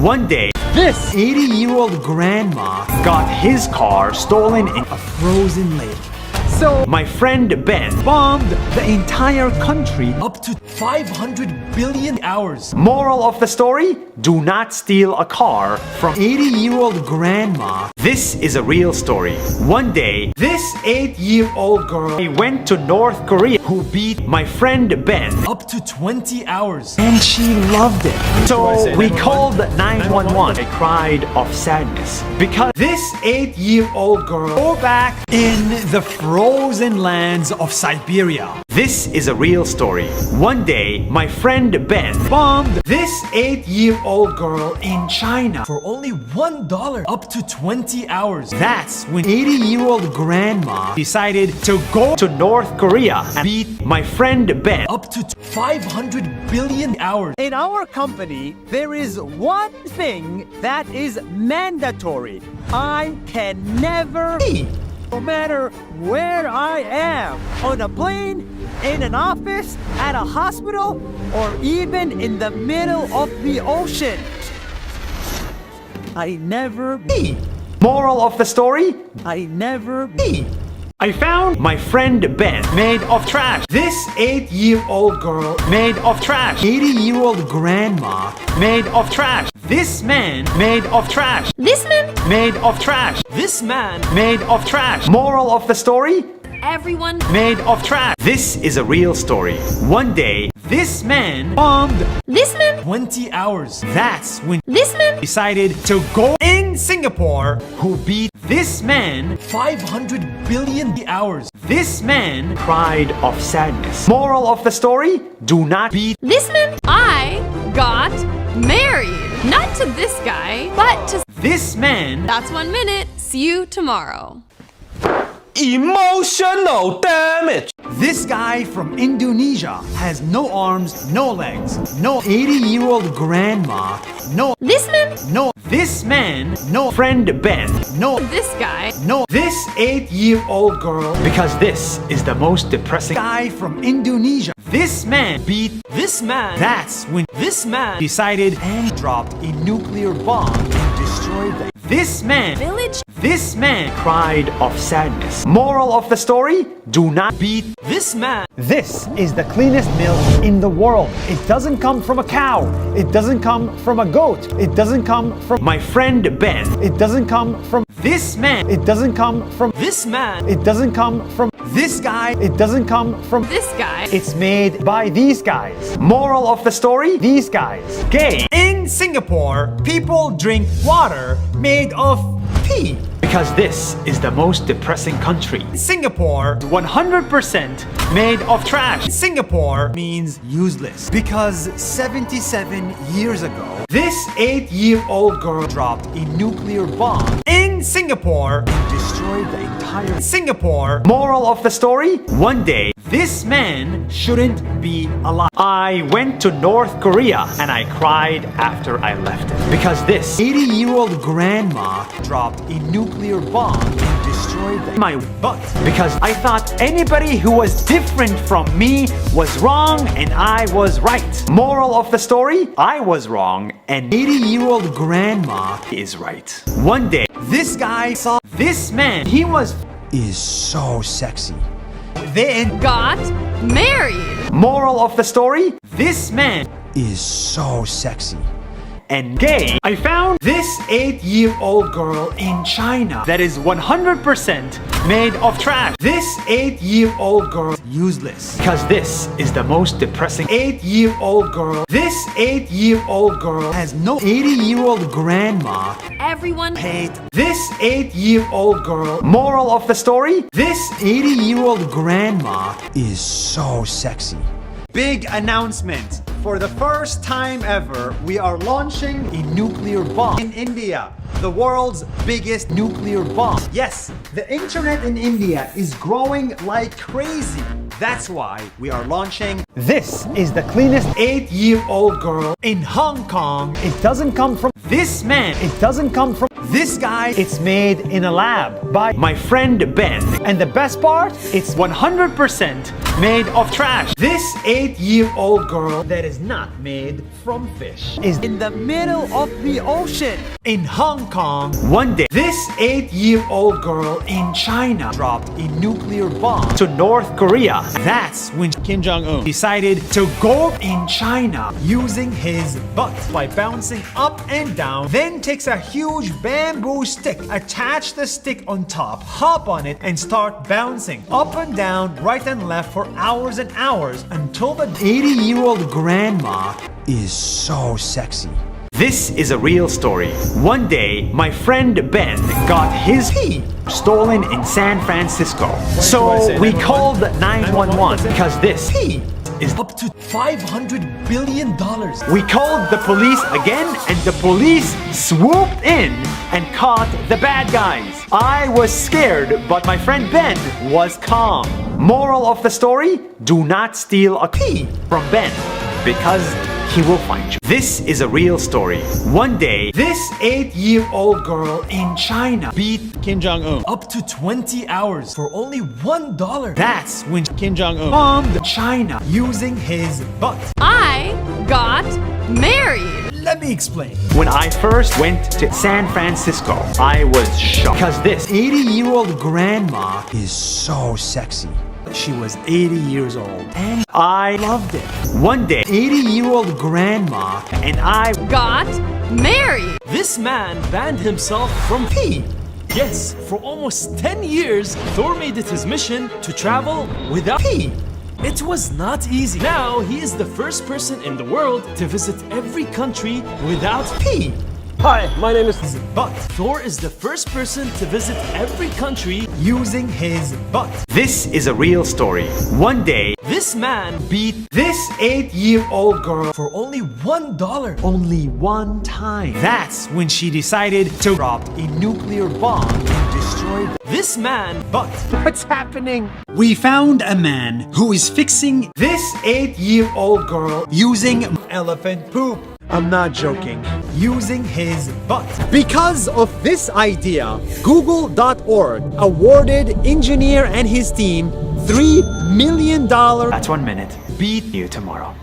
One day, this 80-year-old grandma got his car stolen in a frozen lake. So my friend Ben bombed the entire country up to 500 billion hours. Moral of the story? Do not steal a car from 80-year-old grandma. This is a real story. One day, this 8-year-old girl went to North Korea who beat my friend Ben up to 20 hours. And she loved it. So we called 911. I cried of sadness because this 8-year-old girl go back in the frozen lands of Siberia. This is a real story. One day, my friend Ben bombed this 8-year-old girl in China for only $1 up to 20 hours. That's when 80-year-old grandma decided to go to North Korea and beat my friend Ben up to 500 billion hours. In our company, there is one thing that is mandatory. I can never eat. No matter where I am, on a plane, in an office, at a hospital, or even in the middle of the ocean. I never eat. Moral of the story? I never eat. I found my friend Ben made of trash. This 8-year-old girl made of trash. 80-year-old grandma made of trash. This man made of trash. This man Made of trash. This man Made of trash. Moral of the story? everyone Made of trash. This is a real story. One day, this man bombed this man 20 hours. That's when this man decided to go in Singapore who beat this man 500 billion hours. This man cried of sadness. Moral of the story? Do not beat this man. I got married. Not to this guy, but to this man. That's 1 minute. See you tomorrow. Emotional damage. This guy from Indonesia has no arms, no legs, no 80-year-old grandma, no This man no this man, no friend Ben, no this guy no this 8-year-old girl, because this is the most depressing guy from Indonesia. This man beat This man That's when this man decided and dropped a nuclear bomb and destroyed the This man village This man cried of sadness. Moral of the story? Do not beat this man. This is the cleanest milk in the world. It doesn't come from a cow. It doesn't come from a goat. It doesn't come from my friend Ben. It doesn't come from this man. It doesn't come from This man It doesn't come from this guy. It doesn't come from this guy It's made by these guys. Moral of the story? These guys. Gay. In Singapore, people drink water made of pee. Because this is the most depressing country. Singapore, 100% made of trash. Singapore means useless. Because 77 years ago, this 8-year-old girl dropped a nuclear bomb in Singapore and destroyed the entire Singapore. Moral of the story? One day, this man shouldn't be alive. I went to North Korea and I cried after I left it. Because this 80-year-old grandma dropped a nuclear bomb and destroyed my butt. Because I thought anybody who was different from me was wrong and I was right. Moral of the story? I was wrong and 80-year-old grandma is right. One day, this guy saw this man. He is so sexy. Then got married. moral of the story? This man Is so sexy. and gay. I found this 8-year-old girl in China that is 100% made of trash. This 8-year-old girl useless. Because this is the most depressing 8-year-old girl. This 8-year-old girl has no 80-year-old grandma. Everyone Hate this 8-year-old girl. Moral of the story? This 80-year-old grandma Is so sexy. Big announcement. For the first time ever, we are launching a nuclear bomb in India. The world's biggest nuclear bomb. Yes, the internet in India is growing like crazy. That's why we are launching. This is the cleanest 8-year-old girl in Hong Kong. It doesn't come from this man. It doesn't come from this guy. It's made in a lab by my friend Ben. And the best part, it's 100% made of trash. This 8-year-old girl that is not made from fish is In the middle of the ocean. in Hong Kong. One day, this 8-year-old girl in China dropped a nuclear bomb to North Korea. That's when Kim Jong-un decided to go in China using his butt by bouncing up and down, then takes a huge bamboo stick, attach the stick on top, hop on it, and start bouncing up and down, right and left for hours and hours until the 80-year-old grandma Is so sexy. This is a real story. One day, my friend Ben got his pee stolen in San Francisco. So we called 911 because this pee is Up to $500 billion. We called the police again, and the police swooped in and caught the bad guys. I was scared, but my friend Ben was calm. Moral of the story: do not steal a key from Ben, because he will find you. This is a real story. One day, this 8-year-old girl in China beat Kim Jong-un Up to 20 hours for only $1. That's when Kim Jong-un bombed China using his butt. I got married. Let me explain. When I first went to San Francisco, I was shocked because this 80-year-old grandma, Is so sexy. she was 80 years old, and I loved it. One day, 80-year-old grandma and I Got married. This man banned himself from pee. Yes, for almost 10 years, Thor made it his mission to travel without pee. It was not easy. Now, he is the first person in the world to visit every country without pee. Hi, my name is butt Thor is the first person to visit every country. using his butt. This is a real story. One day, This man beat this 8-year-old girl for only $1. only one time. That's when she decided to drop a nuclear bomb and destroy This man butt. What's happening? We found a man who is fixing this 8-year-old girl using elephant poop. I'm not joking. Using his butt. Because of this idea, Google.org awarded engineer and his team $3 million. That's 1 minute. Beat you tomorrow.